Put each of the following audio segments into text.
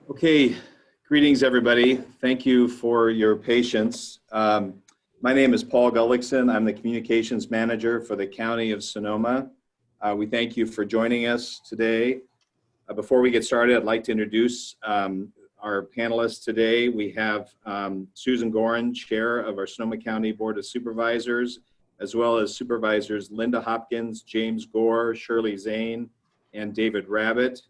Okay, greetings everybody. Thank you for your patience. My name is Paul Gullickson. I'm the Communications Manager for the County of Sonoma. We thank you for joining us today. Before we get started, I'd like to introduce our panelists today. We have Susan Gorin, Chair of our Sonoma County Board of Supervisors, as well as Supervisors Linda Hopkins, James Gore, Shirley Zane, and David Rabbit.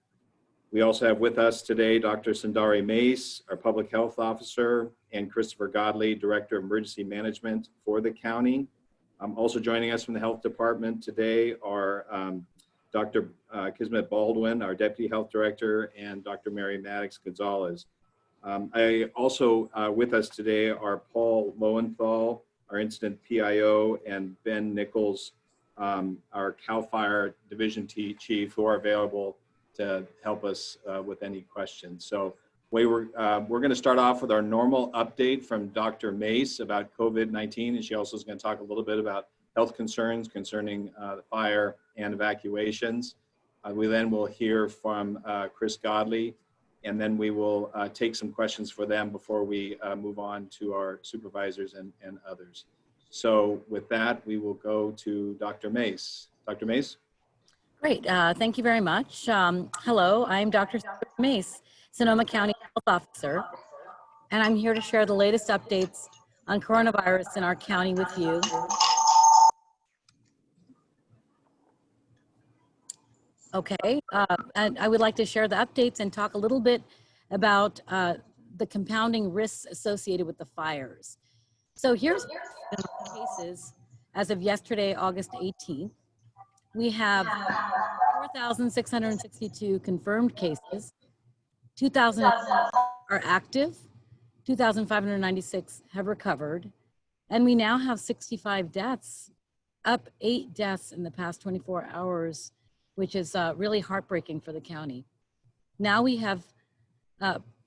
We also have with us today Dr. Sundari Mace, our Public Health Officer, and Christopher Godley, Director of Emergency Management for the county. Also joining us from the Health Department today are Dr. Kismet Baldwin, our Deputy Health Director, and Dr. Mary Maddox Gonzalez. Also with us today are Paul Lowenthal, our Incident PIO, and Ben Nichols, our CAL FIRE Division Chief, who are available to help us with any questions. So we're going to start off with our normal update from Dr. Mace about COVID-19, and she also is going to talk a little bit about health concerns concerning the fire and evacuations. We then will hear from Chris Godley, and then we will take some questions for them before we move on to our supervisors and others. So with that, we will go to Dr. Mace. Dr. Mace? Great, thank you very much. Hello, I'm Dr. Mace, Sonoma County Health Officer, and I'm here to share the latest updates on coronavirus in our county with you. Okay, and I would like to share the updates and talk a little bit about the compounding risks associated with the fires. So here's the cases as of yesterday, August 18th. We have 4,662 confirmed cases, 2,000 are active, 2,596 have recovered, and we now have 65 deaths, up 8 deaths in the past 24 hours, which is really heartbreaking for the county. Now we have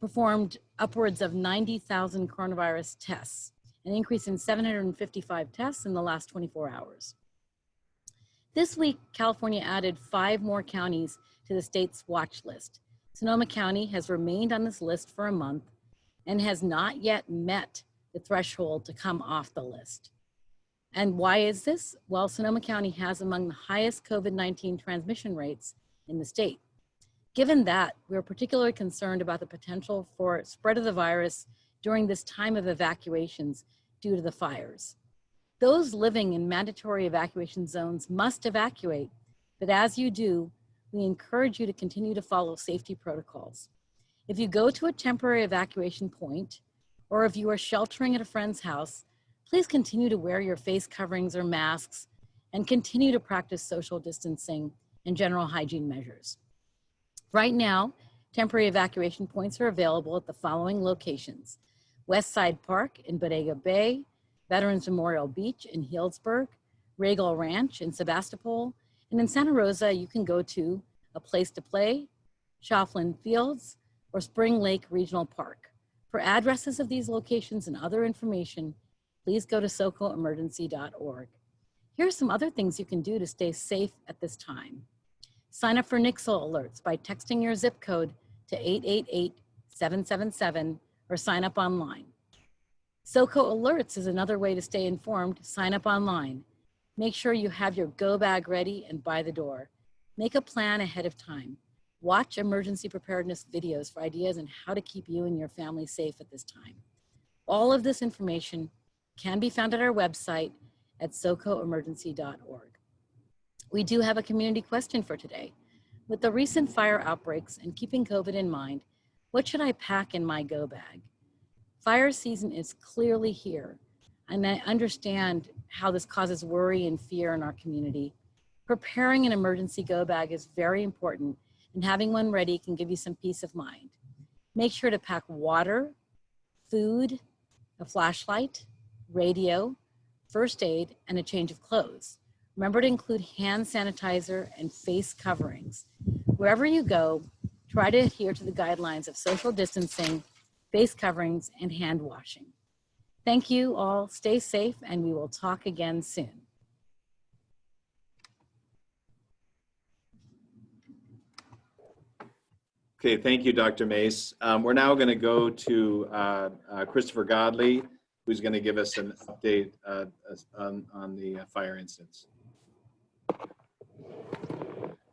performed upwards of 90,000 coronavirus tests, an increase in 755 tests in the last 24 hours. This week, California added 5 more counties to the state's watch list. Sonoma County has remained on this list for a month and has not yet met the threshold to come off the list. And why is this? Well, Sonoma County has among the highest COVID-19 transmission rates in the state. Given that, we're particularly concerned about the potential for spread of the virus during this time of evacuations due to the fires. Those living in mandatory evacuation zones must evacuate, but as you do, we encourage you to continue to follow safety protocols. If you go to a temporary evacuation point, or if you are sheltering at a friend's house, please continue to wear your face coverings or masks and continue to practice social distancing and general hygiene measures. Right now, temporary evacuation points are available at the following locations: Westside Park in Bodega Bay, Veterans Memorial Beach in Healdsburg, Regal Ranch in Sebastopol, and in Santa Rosa, you can go to A Place to Play, Shoflin Fields, or Spring Lake Regional Park. For addresses of these locations and other information, please go to socoemergency.org. Here are some other things you can do to stay safe at this time. Sign up for Nixle alerts by texting your zip code to 888-777 or sign up online. SoCo Alerts is another way to stay informed. Sign up online. Make sure you have your go bag ready and by the door. Make a plan ahead of time. Watch emergency preparedness videos for ideas on how to keep you and your family safe at this time. All of this information can be found at our website at socoemergency.org. We do have a community question for today. With the recent fire outbreaks and keeping COVID in mind, what should I pack in my go bag? Fire season is clearly here, and I understand how this causes worry and fear in our community. Preparing an emergency go bag is very important, and having one ready can give you some peace of mind. Make sure to pack water, food, a flashlight, radio, first aid, and a change of clothes. Remember to include hand sanitizer and face coverings. Wherever you go, try to adhere to the guidelines of social distancing, face coverings, and hand washing. Thank you all, stay safe, and we will talk again soon. Okay, thank you, Dr. Mace. We're now going to go to Christopher Godley, who's going to give us an update on the fire incidents.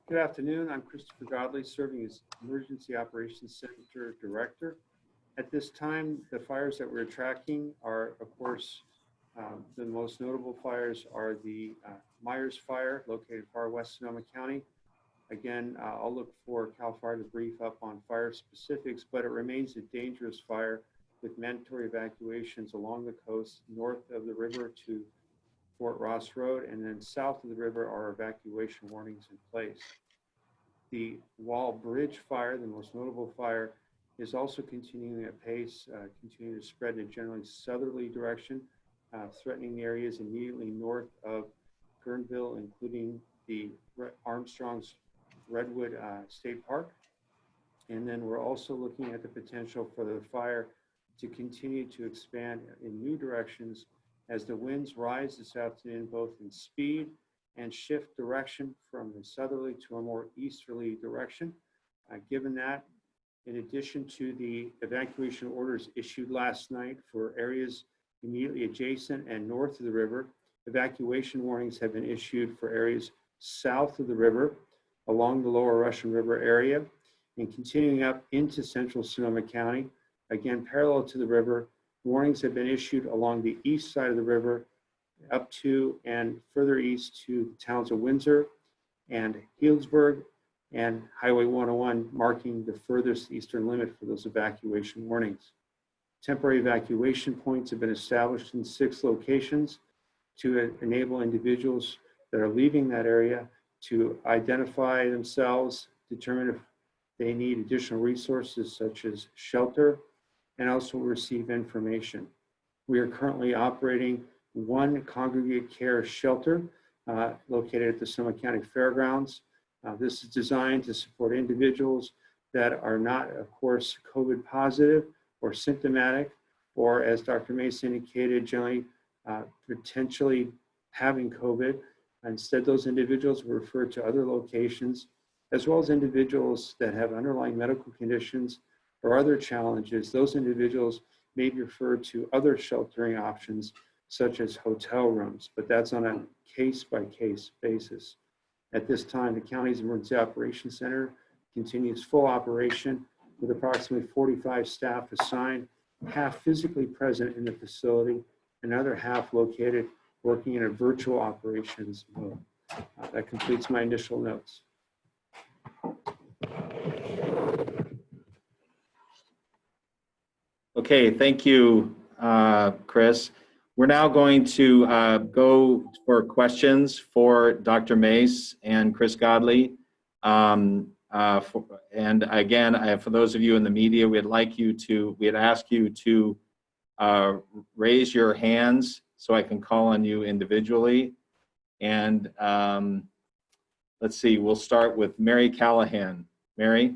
Good afternoon. I'm Christopher Godley, serving as Emergency Operations Center Director. At this time, the fires that we're tracking are, of course, the most notable fires are the Myers Fire, located far west Sonoma County. Again, I'll look for CAL FIRE to brief up on fire specifics, but it remains a dangerous fire with mandatory evacuations along the coast, north of the river to Fort Ross Road, and then south of the river are evacuation warnings in place. The Wall Bridge Fire, the most notable fire, is also continuing at pace, continuing to spread in a generally southerly direction, threatening the areas immediately north of Guerneville, including the Armstrong's Redwood State Park. And then we're also looking at the potential for the fire to continue to expand in new directions as the winds rise this afternoon, both in speed and shift direction from the southerly to a more easterly direction. Given that, in addition to the evacuation orders issued last night for areas immediately adjacent and north of the river, evacuation warnings have been issued for areas south of the river, along the lower Russian River area, and continuing up into central Sonoma County. Again, parallel to the river, warnings have been issued along the east side of the river up to and further east to the towns of Windsor and Healdsburg, and Highway 101 marking the furthest eastern limit for those evacuation warnings. Temporary evacuation points have been established in 6 locations to enable individuals that are leaving that area to identify themselves, determine if they need additional resources such as shelter, and also receive information. We are currently operating 1 congregate care shelter located at the Sonoma County Fairgrounds. This is designed to support individuals that are not, of course, COVID positive or symptomatic, or as Dr. Mace indicated, generally potentially having COVID. Instead, those individuals were referred to other locations, as well as individuals that have underlying medical conditions or other challenges. Those individuals may be referred to other sheltering options, such as hotel rooms, but that's on a case-by-case basis. At this time, the county's Emergency Operations Center continues full operation with approximately 45 staff assigned, half physically present in the facility, another half located working in a virtual operations mode. That completes my initial notes. Okay, thank you, Chris. We're now going to go for questions for Dr. Mace and Chris Godley. And again, for those of you in the media, we'd ask you to raise your hands so I can call on you individually. And let's see, we'll start with Mary Callahan. Mary?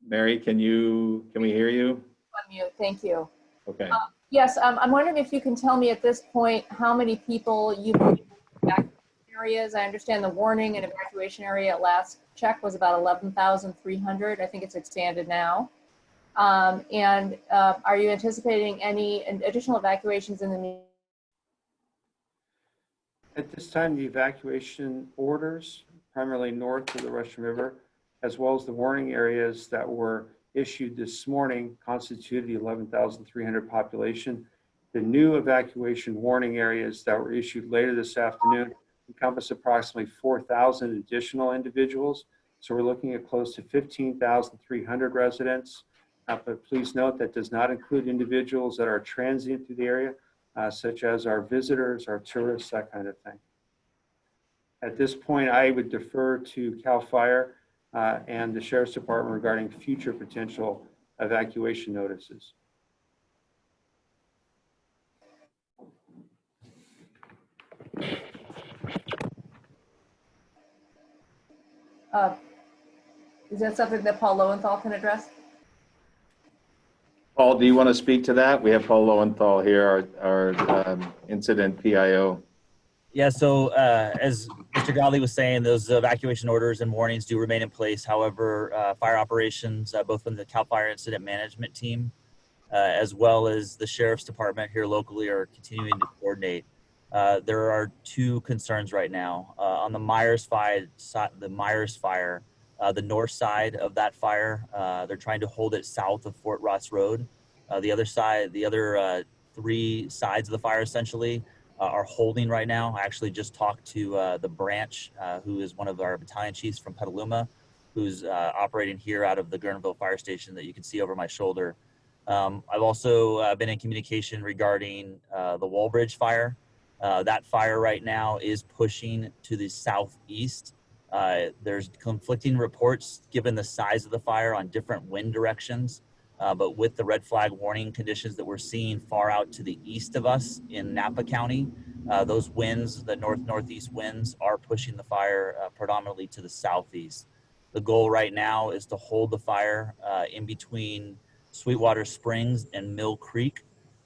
Mary, can we hear you? Unmute, thank you. Okay. Yes, I'm wondering if you can tell me at this point how many people you've been able to evacuate areas. I understand the warning and evacuation area at last check was about 11,300. I think it's expanded now. Are you anticipating any additional evacuations in the At this time, the evacuation orders, primarily north of the Russian River, as well as the warning areas that were issued this morning, constituted the 11,300 population. The new evacuation warning areas that were issued later this afternoon encompass approximately 4,000 additional individuals. So we're looking at close to 15,300 residents. But please note that does not include individuals that are transient through the area, such as our visitors, our tourists, that kind of thing. At this point, I would defer to CAL FIRE and the Sheriff's Department regarding future potential evacuation notices. is that something that Paul Lowenthal can address? Paul, do you want to speak to that? We have Paul Lowenthal here, our incident PIO. Yeah, so as Mr. Godley was saying, those evacuation orders and warnings do remain in place. However, fire operations, both from the CAL FIRE Incident Management Team, as well as the Sheriff's Department here locally, are continuing to coordinate. There are two concerns right now. On the Myers fire, the north side of that fire, they're trying to hold it south of Fort Ross Road. The other three sides of the fire essentially are holding right now. I actually just talked to the branch, who is one of our battalion chiefs from Petaluma, who's operating here out of the Guerneville Fire Station that you can see over my shoulder. I've also been in communication regarding the Walbridge fire. That fire right now is pushing to the southeast. There's conflicting reports given the size of the fire on different wind directions. But with the red flag warning conditions that we're seeing far out to the east of us in Napa County, those winds, the north-northeast winds, are pushing the fire predominantly to the southeast. The goal right now is to hold the fire in between Sweetwater Springs and Mill Creek.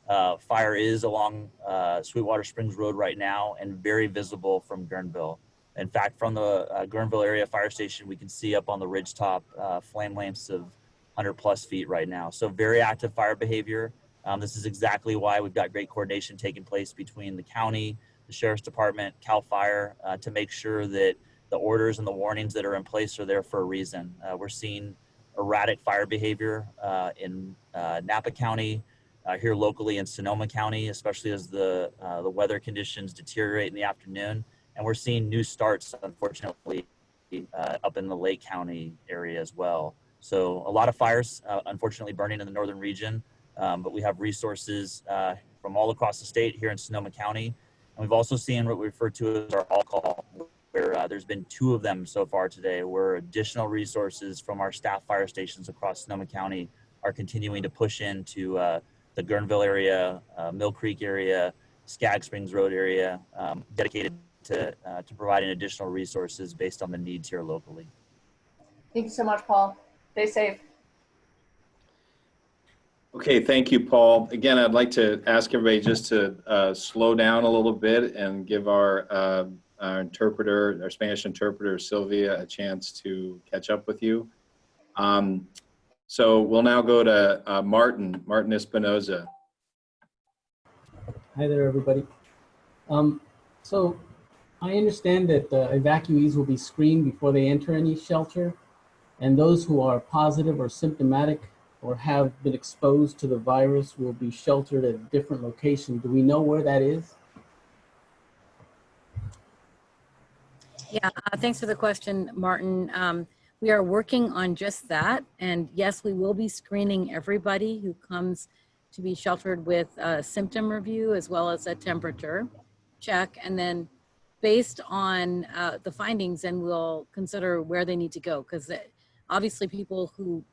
Fire is along Sweetwater Springs Road right now and very visible from Guerneville. In fact, from the Guerneville area fire station, we can see up on the ridgetop flame lengths of 100+ feet right now. So very active fire behavior. This is exactly why we've got great coordination taking place between the county, the Sheriff's Department, CAL FIRE, to make sure that the orders and the warnings that are in place are there for a reason. We're seeing erratic fire behavior in Napa County, here locally in Sonoma County, especially as the weather conditions deteriorate in the afternoon. And we're seeing new starts, unfortunately, up in the Lake County area as well. So a lot of fires, unfortunately, burning in the northern region, but we have resources from all across the state here in Sonoma County. And we've also seen what we refer to as our all-call, where there's been 2 of them so far today, where additional resources from our staff fire stations across Sonoma County are continuing to push into the Guerneville area, Mill Creek area, Skag Springs Road area, dedicated to providing additional resources based on the needs here locally. Thank you so much, Paul. Stay safe. Okay, thank you, Paul. Again, I'd like to ask everybody just to slow down a little bit and give our interpreter, our Spanish interpreter, Sylvia, a chance to catch up with you. So we'll now go to Martin ESPINOZA. Hi there, everybody. So I understand that evacuees will be screened before they enter any shelter, and those who are positive or symptomatic or have been exposed to the virus will be sheltered at a different location. Do we know where that is? Yeah, thanks for the question, Martin. We are working on just that. And yes, we will be screening everybody who comes to be sheltered with a symptom review as well as a temperature check. And then based on the findings, then we'll consider where they need to go. Because obviously people who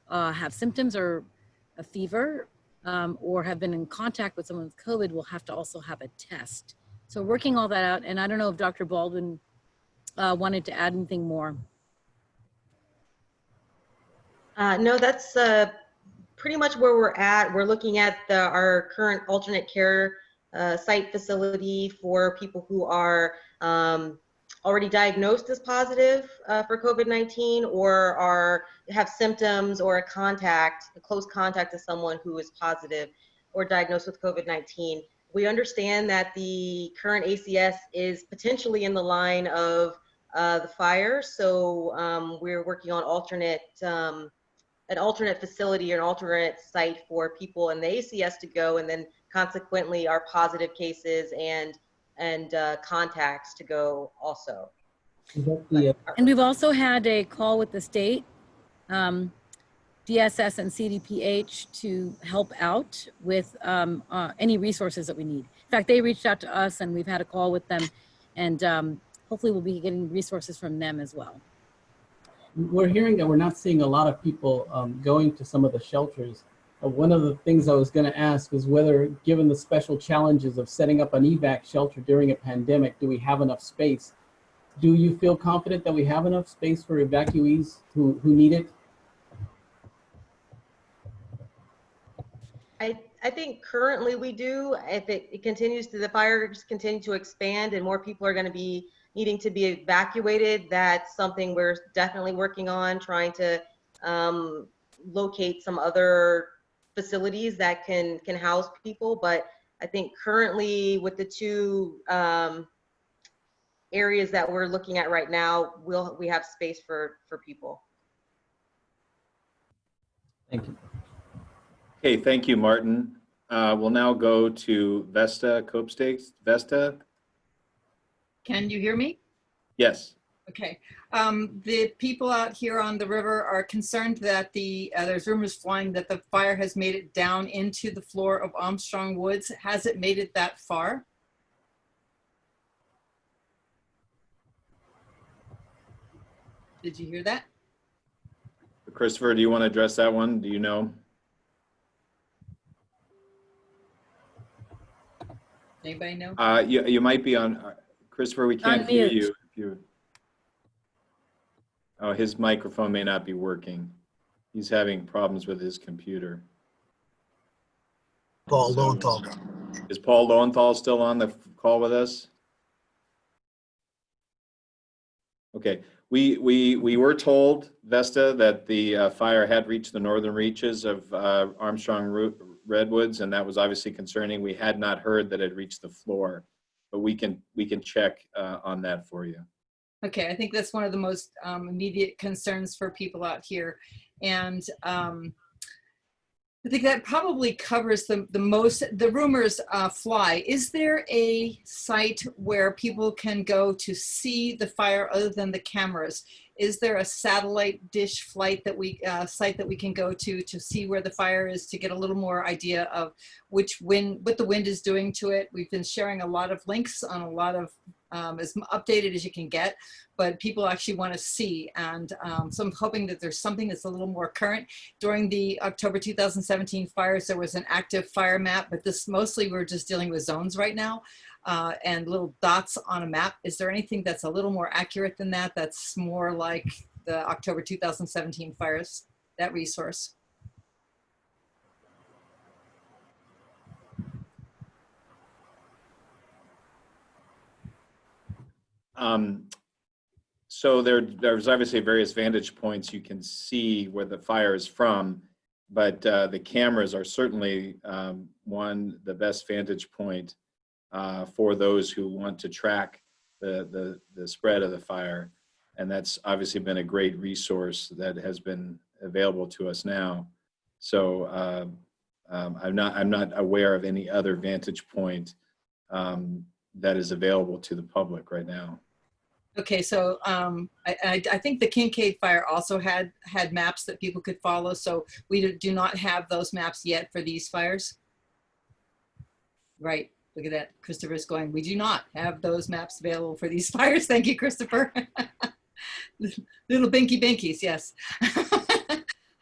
have symptoms or a fever or have been in contact with someone with COVID will have to also have a test. So working all that out. And I don't know if Dr. Baldwin wanted to add anything more. No, that's pretty much where we're at. We're looking at our current alternate care site facility for people who are already diagnosed as positive for COVID-19 or have symptoms or a close contact to someone who is positive or diagnosed with COVID-19. We understand that the current ACS is potentially in the line of the fire, so we're working on an alternate facility or an alternate site for people in the ACS to go, and then consequently our positive cases and contacts to go also. And we've also had a call with the state, DSS and CDPH, to help out with any resources that we need. In fact, they reached out to us and we've had a call with them, and hopefully we'll be getting resources from them as well. We're hearing that we're not seeing a lot of people going to some of the shelters. One of the things I was going to ask is whether, given the special challenges of setting up an evac shelter during a pandemic, do we have enough space? Do you feel confident that we have enough space for evacuees who need it? I think currently we do. If it continues to, the fires continue to expand and more people are going to be needing to be evacuated, that's something we're definitely working on, trying to locate some other facilities that can house people. But I think currently with the two areas that we're looking at right now, we have space for people. Thank you. Okay, thank you, Martin. We'll now go to Vesta Copestakes. Vesta? Can you hear me? Yes. Okay. The people out here on the river are concerned that there's rumors flying that the fire has made it down into the floor of Armstrong Woods. Has it made it that far? Did you hear that? Christopher, do you want to address that one? Do you know? Anybody know? You might be on, Christopher, we can't hear mute. you. Oh, his microphone may not be working. He's having problems with his computer. Paul Lowenthal. Is Paul Lowenthal still on the call with us? Okay, we were told, Vesta, that the fire had reached the northern reaches of Armstrong Redwoods, and that was obviously concerning. We had not heard that it reached the floor, but we can check on that for you. Okay, I think that's one of the most immediate concerns for people out here. And I think that probably covers the most. The rumors fly. Is there a site where people can go to see the fire other than the cameras? Is there a satellite dish flight that site that we can go to see where the fire is, to get a little more idea of what the wind is doing to it? We've been sharing a lot of links on a lot of as updated as you can get, but people actually want to see. And so I'm hoping that there's something that's a little more current. During the October 2017 fires, there was an active fire map, but this mostly we're just dealing with zones right now and little dots on a map. Is there anything that's a little more accurate than that? That's more like the October 2017 fires, that resource? So there's obviously various vantage points you can see where the fire is from, but the cameras are certainly the best vantage point for those who want to track the spread of the fire. And that's obviously been a great resource that has been available to us now. So I'm not aware of any other vantage point that is available to the public right now. Okay, so I think the Kincaid fire also had maps that people could follow. So we do not have those maps yet for these fires. Right, look at that. Christopher's going, we do not have those maps available for these fires. Thank you, Christopher. Little binky binkies, yes.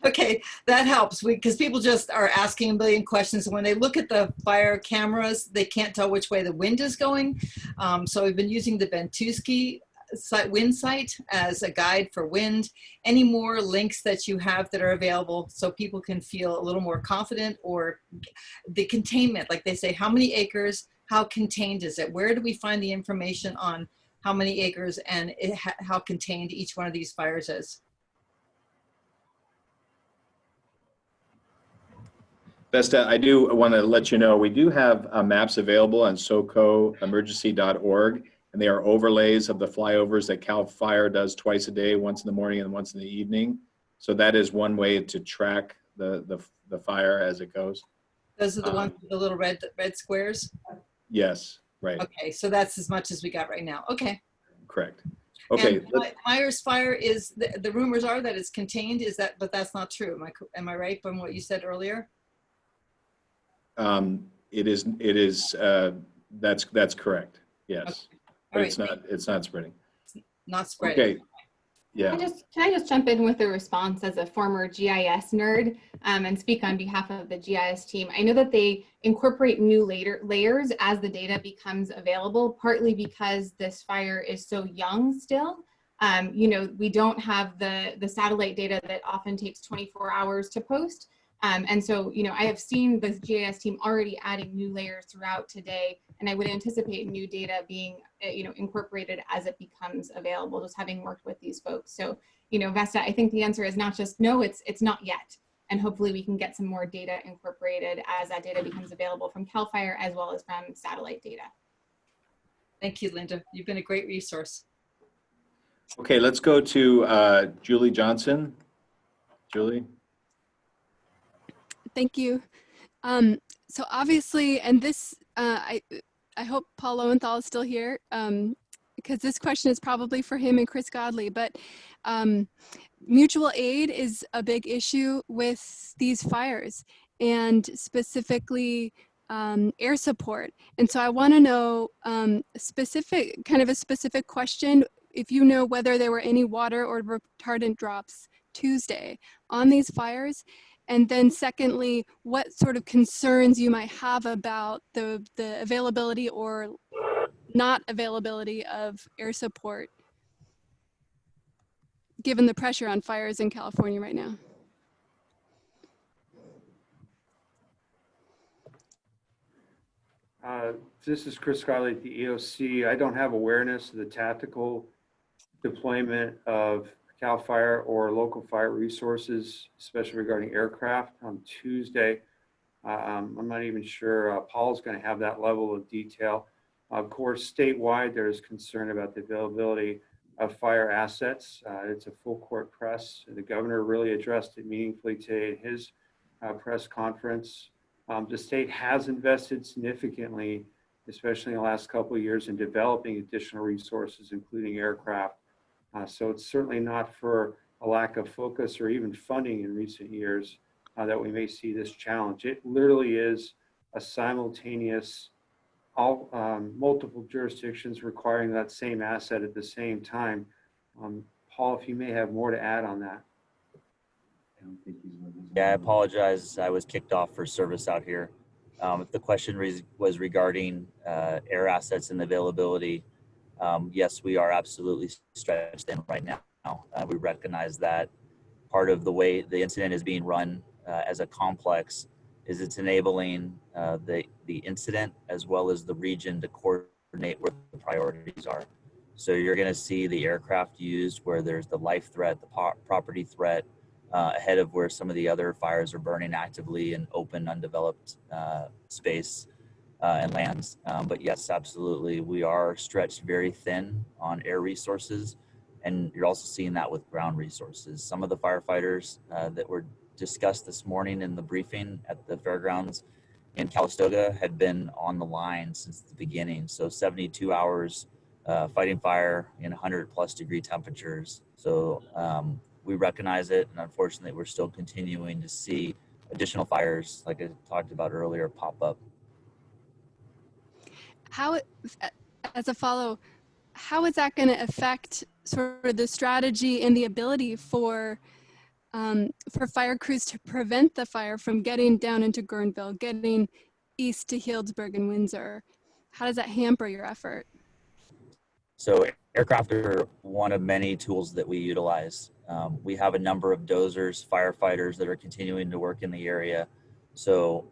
Okay, that helps because people just are asking a million questions. And when they look at the fire cameras, they can't tell which way the wind is going. So we've been using the Bentuski wind site as a guide for wind. Any more links that you have that are available so people can feel a little more confident, or the containment, like they say, how many acres, how contained is it? Where do we find the information on how many acres and how contained each one of these fires is? Vesta, I do want to let you know, we do have maps available on socoemergency.org, and they are overlays of the flyovers that CAL FIRE does twice a day, once in the morning and once in the evening. So that is one way to track the fire as it goes. Those are the ones with the little red squares? Yes, right. Okay, so that's as much as we got right now. Okay. Correct. Okay. And Myers fire is, the rumors are that it's contained, but that's not true. Am I right from what you said earlier? It is, that's correct. Yes. Okay. But right. It's not spreading. It's not spreading. Okay. Yeah. Can I just jump in with a response as a former GIS nerd and speak on behalf of the GIS team? I know that they incorporate new layers as the data becomes available, partly because this fire is so young still. You know, we don't have the satellite data that often takes 24 hours to post. And so, you know, I have seen the GIS team already adding new layers throughout today, and I would anticipate new data being, you know, incorporated as it becomes available, just having worked with these folks. So, you know, Vesta, I think the answer is not just no, it's not yet. And hopefully we can get some more data incorporated as that data becomes available from CAL FIRE as well as from satellite data. Thank you, Linda. You've been a great resource. Okay, let's go to Julie Johnson. Julie. Thank you. So obviously, and this, I hope Paul Lowenthal is still here, because this question is probably for him and Chris Godley, but mutual aid is a big issue with these fires, and specifically air support. And so I want to know kind of a specific question, if you know whether there were any water or retardant drops Tuesday on these fires. And then secondly, what sort of concerns you might have about the availability or not availability of air support, given the pressure on fires in California right now. This is Chris Godley at the EOC. I don't have awareness of the tactical deployment of CAL FIRE or local fire resources, especially regarding aircraft on Tuesday. I'm not even sure Paul's going to have that level of detail. Of course, statewide, there's concern about the availability of fire assets. It's a full court press. The governor really addressed it meaningfully today in his press conference. The state has invested significantly, especially in the last couple of years, in developing additional resources, including aircraft. So it's certainly not for a lack of focus or even funding in recent years that we may see this challenge. It literally is a simultaneous, multiple jurisdictions requiring that same asset at the same time. Paul, if you may have more to add on that. Yeah, I apologize. I was kicked off for service out here. The question was regarding air assets and availability. Yes, we are absolutely stretched in right now. We recognize that part of the way the incident is being run as a complex is it's enabling the incident as well as the region to coordinate where the priorities are. So you're going to see the aircraft used where there's the life threat, the property threat, ahead of where some of the other fires are burning actively in open, undeveloped space and lands. But yes, absolutely, we are stretched very thin on air resources, and you're also seeing that with ground resources. Some of the firefighters that were discussed this morning in the briefing at the fairgrounds in Calistoga had been on the line since the beginning. So 72 hours fighting fire in 100+ degree temperatures. So we recognize it, and unfortunately we're still continuing to see additional fires, like I talked about earlier, pop up. How, as a follow, how is that going to affect sort of the strategy and the ability for fire crews to prevent the fire from getting down into Guerneville, getting east to Healdsburg and Windsor? How does that hamper your effort? So aircraft are one of many tools that we utilize. We have a number of dozers, firefighters that are continuing to work in the area. So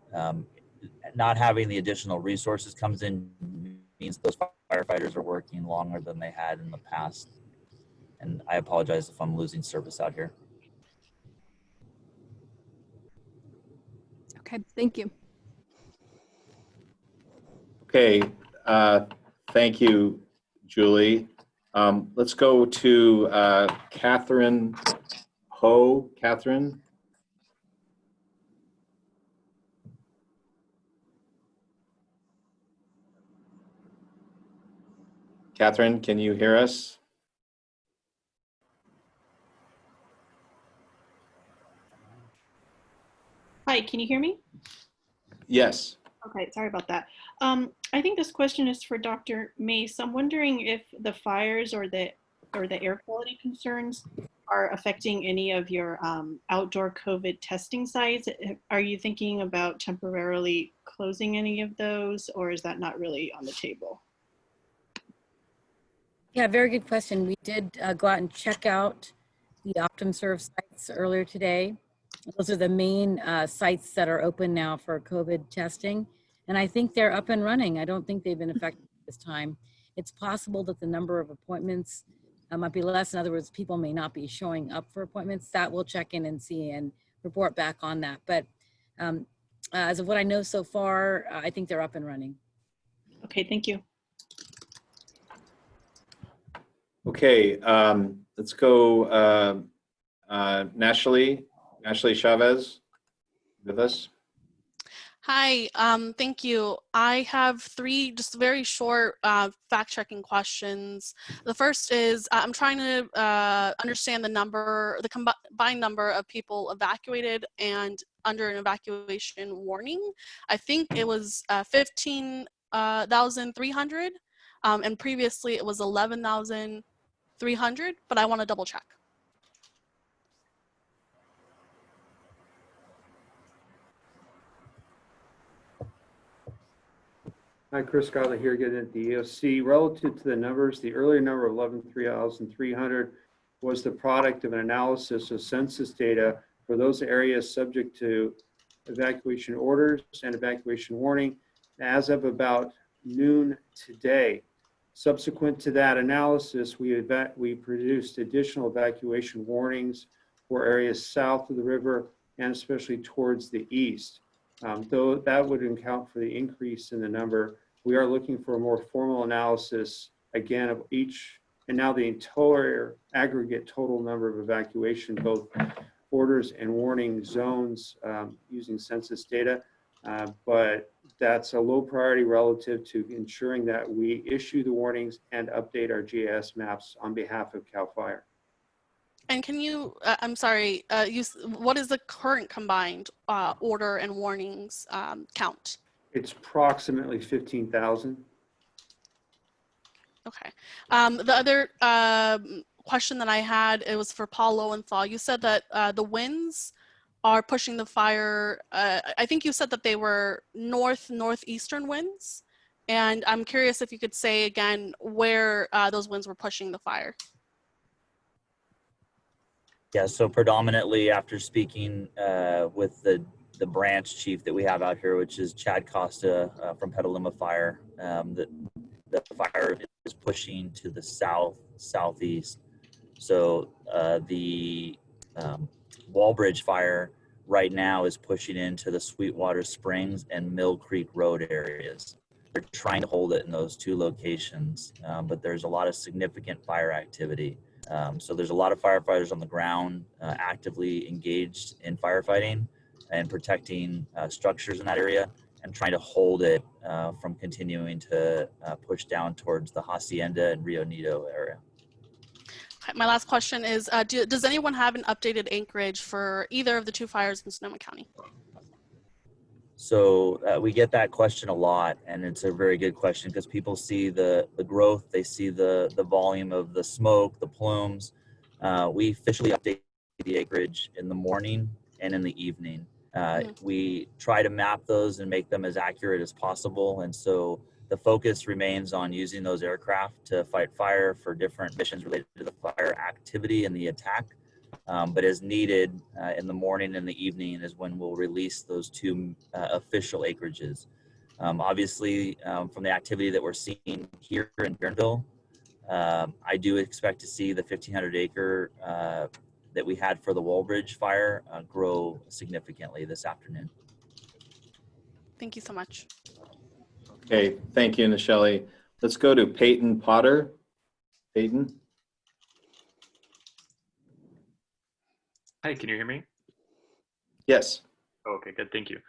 not having the additional resources comes in means those firefighters are working longer than they had in the past. And I apologize if I'm losing service out here. Okay, thank you. Okay, thank you, Julie. Let's go to Catherine Ho. Catherine. Catherine, can you hear us? Hi, can you hear me? Yes. Okay, sorry about that. I think this question is for Dr. Mace. I'm wondering if the fires or the air quality concerns are affecting any of your outdoor COVID testing sites. Are you thinking about temporarily closing any of those, or is that not really on the table? Yeah, very good question. We did go out and check out the OptumServe sites earlier today. Those are the main sites that are open now for COVID testing. And I think they're up and running. I don't think they've been affected this time. It's possible that the number of appointments might be less. In other words, people may not be showing up for appointments. That we'll check in and see and report back on that. But as of what I know so far, I think they're up and running. Okay, thank you. Okay, let's go Nashley Chavez with us. Hi, thank you. I have three just very short fact-checking questions. The first is I'm trying to understand the combined number of people evacuated and under an evacuation warning. I think it was 15,300, and previously it was 11,300, but I want to double check. Hi, Chris Godley here, getting at the EOC. Relative to the numbers, the earlier number of 11,300 was the product of an analysis of census data for those areas subject to evacuation orders and evacuation warning as of about noon today. Subsequent to that analysis, we produced additional evacuation warnings for areas south of the river and especially towards the east. Though that would account for the increase in the number, we are looking for a more formal analysis again of each, and now the entire aggregate total number of evacuation, both orders and warning zones using census data. But that's a low priority relative to ensuring that we issue the warnings and update our GIS maps on behalf of CAL FIRE. And can you, I'm sorry, what is the current combined order and warnings count? It's approximately 15,000. Okay. The other question that I had, it was for Paul Lowenthal. You said that the winds are pushing the fire. I think you said that they were northeastern winds. And I'm curious if you could say again where those winds were pushing the fire. Yeah, so predominantly after speaking with the branch chief that we have out here, which is Chad Costa from Petaluma Fire, the fire is pushing to the southeast. So the Walbridge fire right now is pushing into the Sweetwater Springs and Mill Creek Road areas. They're trying to hold it in those two locations, but there's a lot of significant fire activity. So there's a lot of firefighters on the ground actively engaged in firefighting and protecting structures in that area and trying to hold it from continuing to push down towards the Hacienda and Rio Nido area. My last question is, does anyone have an updated anchorage for either of the two fires in Sonoma County? So we get that question a lot, and it's a very good question because people see the growth, they see the volume of the smoke, the plumes. We officially update the acreage in the morning and in the evening. We try to map those and make them as accurate as possible, and so the focus remains on using those aircraft to fight fire for different missions related to the fire activity and the attack. But as needed in the morning and the evening is when we'll release those two official acreages. Obviously, from the activity that we're seeing here in Guerneville, I do expect to see the 1,500 acre that we had for the Walbridge fire grow significantly this afternoon. Thank you so much. Okay, thank you, Nichelle. Let's go to Payton Potter. Payton? Hi, can you hear me? Yes. Okay, good, thank you.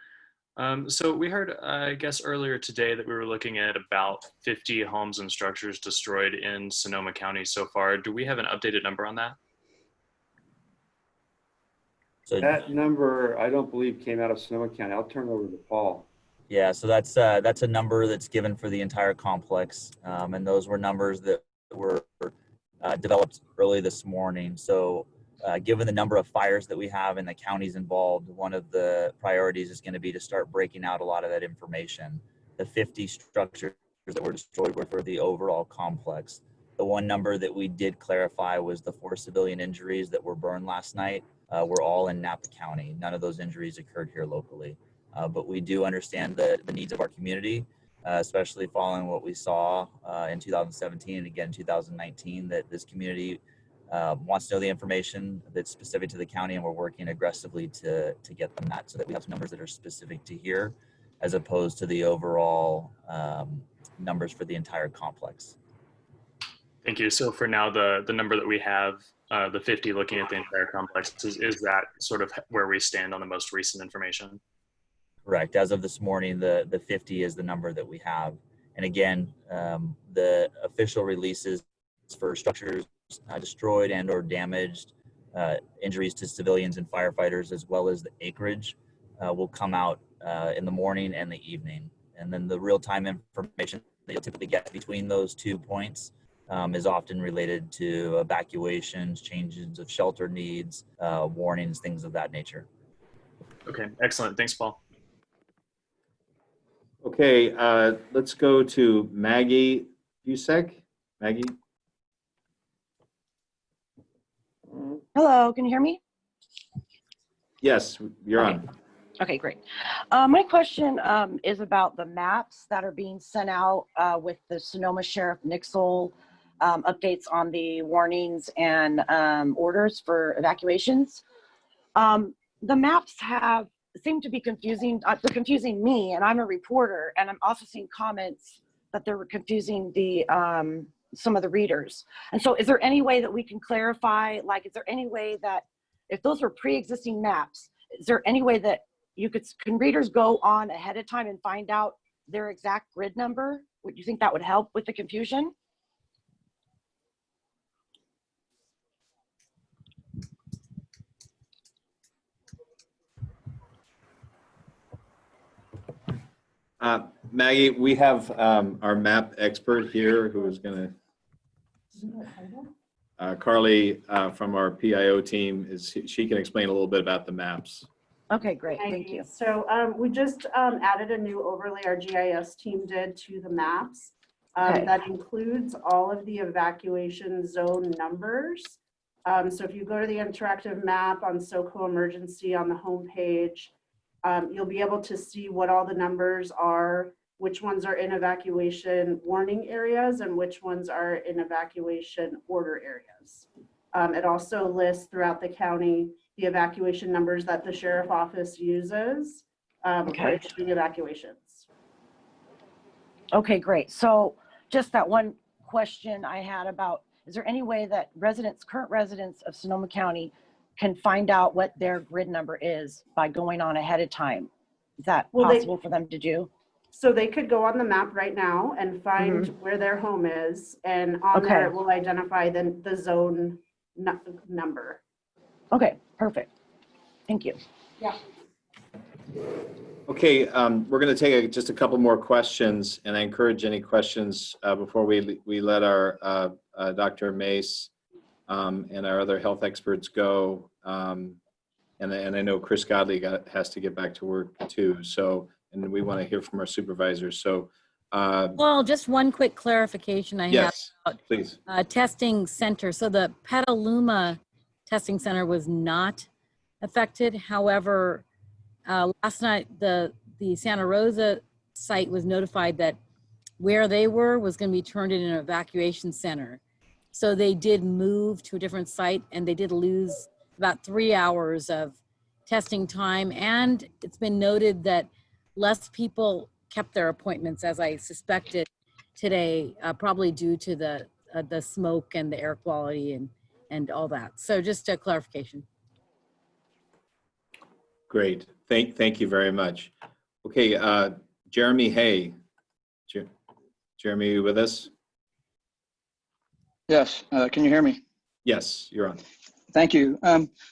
So we heard, I guess, earlier today that we were looking at about 50 homes and structures destroyed in Sonoma County so far. Do we have an updated number on that? So that number, I don't believe, came out of Sonoma County. I'll turn it over to Paul. Yeah, so that's a number that's given for the entire complex, and those were numbers that were developed early this morning. So given the number of fires that we have and the counties involved, one of the priorities is going to be to start breaking out a lot of that information. The 50 structures that were destroyed were for the overall complex. The one number that we did clarify was the 4 civilian injuries that were burned last night. were all in Napa County. None of those injuries occurred here locally. But we do understand the needs of our community, especially following what we saw in 2017 and again 2019, that this community wants to know the information that's specific to the county, and we're working aggressively to get them that, so that we have some numbers that are specific to here, as opposed to the overall numbers for the entire complex. Thank you. So for now, the number that we have, the 50 looking at the entire complex, is that sort of where we stand on the most recent information? Correct. As of this morning, the 50 is the number that we have. And again, the official releases for structures destroyed and or damaged, injuries to civilians and firefighters, as well as the acreage, will come out in the morning and the evening. And then the real-time information that you'll typically get between those 2 points is often related to evacuations, changes of shelter needs, warnings, things of that nature. Okay, excellent. Thanks, Paul. Okay, let's go to Maggie Fusek. Maggie? Hello, can you hear me? Yes, you're on. Okay, great. My question is about the maps that are being sent out with the Sonoma Sheriff Nixel updates on the warnings and orders for evacuations. The maps seem to be confusing. They're confusing me, and I'm a reporter, and I'm also seeing comments that they're confusing the some of the readers. And so is there any way that we can clarify, like, is there any way that if those are pre-existing maps, is there any way that can readers go on ahead of time and find out their exact grid number? Would you think that would help with the confusion? Maggie, we have our map expert here who is going to, Carly from our PIO team, she can explain a little bit about the maps. Okay, great, thank you. So we just added a new overlay, our GIS team did, to the maps. That includes all of the evacuation zone numbers. So if you go to the interactive map on SoCo Emergency on the homepage, you'll be able to see what all the numbers are, which ones are in evacuation warning areas and which ones are in evacuation order areas. It also lists throughout the county the evacuation numbers that the sheriff office uses for issuing evacuations. Okay, great. So just that one question I had about, is there any way that current residents of Sonoma County can find out what their grid number is by going on ahead of time? Is that possible for them to do? So they could go on the map right now and find where their home is, and on there it will identify the zone number. Okay, perfect. Thank you. Yeah. Okay, we're going to take just a couple more questions, and I encourage any questions before we let our Dr. Mace and our other health experts go. And I know Chris Godley has to get back to work too. So, and we want to hear from our supervisors. So, well, just one quick clarification I have about please. Testing center. So the Petaluma testing center was not affected. However, last night the Santa Rosa site was notified that where they were was going to be turned into an evacuation center. So they did move to a different site, and they did lose about 3 hours of testing time. And it's been noted that less people kept their appointments, as I suspected today, probably due to the smoke and the air quality and all that. So just a clarification. Great. Thank you very much. Okay, Jeremy Hay. Jeremy, are you with us? Yes. Can you hear me? Yes, you're on. Thank you.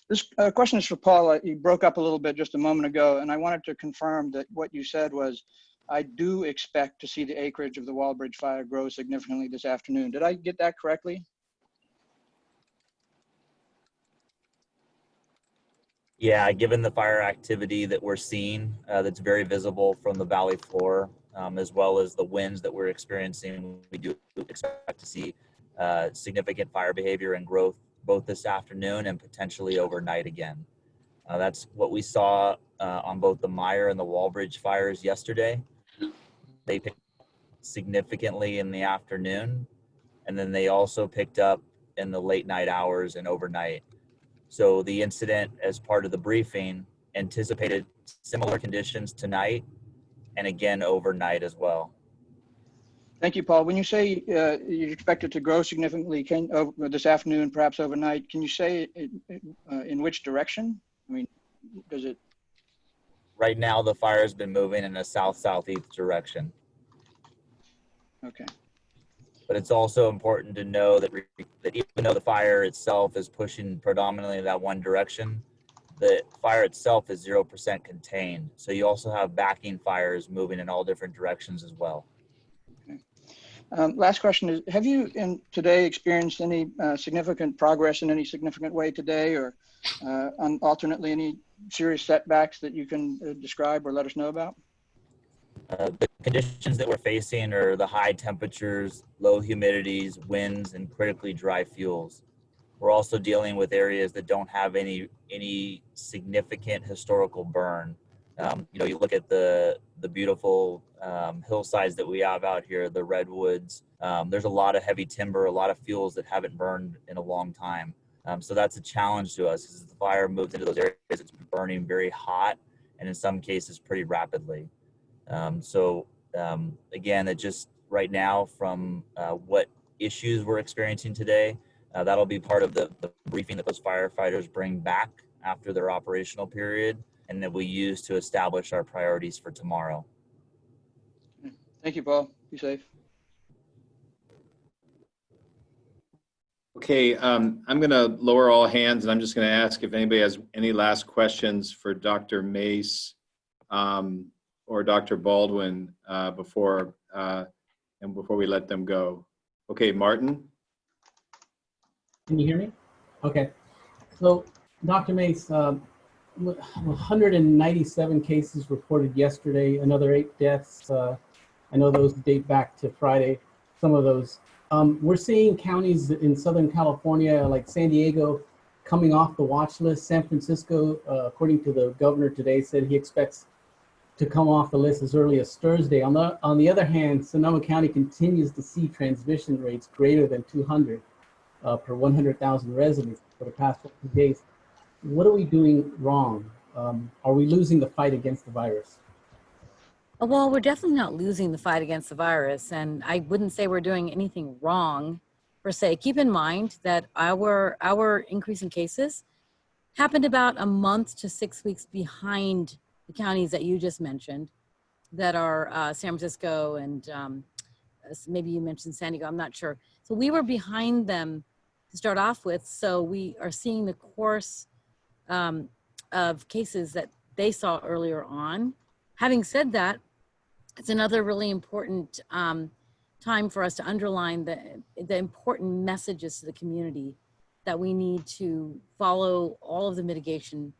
This question is for Paul. You broke up a little bit just a moment ago, and I wanted to confirm that what you said was, I do expect to see the acreage of the Walbridge fire grow significantly this afternoon. Did I get that correctly? Yeah, given the fire activity that we're seeing, that's very visible from the valley floor, as well as the winds that we're experiencing, we do expect to see significant fire behavior and growth both this afternoon and potentially overnight again. That's what we saw on both the Meyer and the Walbridge fires yesterday. They picked up significantly in the afternoon, and then they also picked up in the late night hours and overnight. So the incident, as part of the briefing, anticipated similar conditions tonight and again overnight as well. Thank you, Paul. When you say you expect it to grow significantly this afternoon, perhaps overnight, can you say in which direction? I mean, does it? Right now, the fire has been moving in a south-southeast direction. Okay. But it's also important to know that even though the fire itself is pushing predominantly that one direction, the fire itself is 0% contained. So you also have backing fires moving in all different directions as well. Last question is, have you today experienced any significant progress in any significant way today, or alternately any serious setbacks that you can describe or let us know about? The conditions that we're facing are the high temperatures, low humidities, winds, and critically dry fuels. We're also dealing with areas that don't have any significant historical burn. You look at the beautiful hillsides that we have out here, the redwoods. There's a lot of heavy timber, a lot of fuels that haven't burned in a long time. So that's a challenge to us. As the fire moves into those areas, it's burning very hot, and in some cases pretty rapidly. Again, it just right now from what issues we're experiencing today, that'll be part of the briefing that those firefighters bring back after their operational period, and that we use to establish our priorities for tomorrow. Thank you, Paul. Be safe. Okay, I'm going to lower all hands, and I'm just going to ask if anybody has any last questions for Dr. Mace or Dr. Baldwin before we let them go. Okay, Martin. Can you hear me? Okay. So, Dr. Mace, 197 cases reported yesterday, another 8 deaths. I know those date back to Friday, some of those. We're seeing counties in Southern California, like San Diego, coming off the watch list. San Francisco, according to the governor today, said he expects to come off the list as early as Thursday. On the other hand, Sonoma County continues to see transmission rates greater than 200 per 100,000 residents for the past 14 days. What are we doing wrong? Are we losing the fight against the virus? Well, we're definitely not losing the fight against the virus, and I wouldn't say we're doing anything wrong per se. Keep in mind that our increase in cases happened about a month to 6 weeks behind the counties that you just mentioned, that are San Francisco and maybe you mentioned San Diego, I'm not sure. So we were behind them to start off with, so we are seeing the course of cases that they saw earlier on. Having said that, it's another really important time for us to underline the important messages to the community that we need to follow all of the mitigation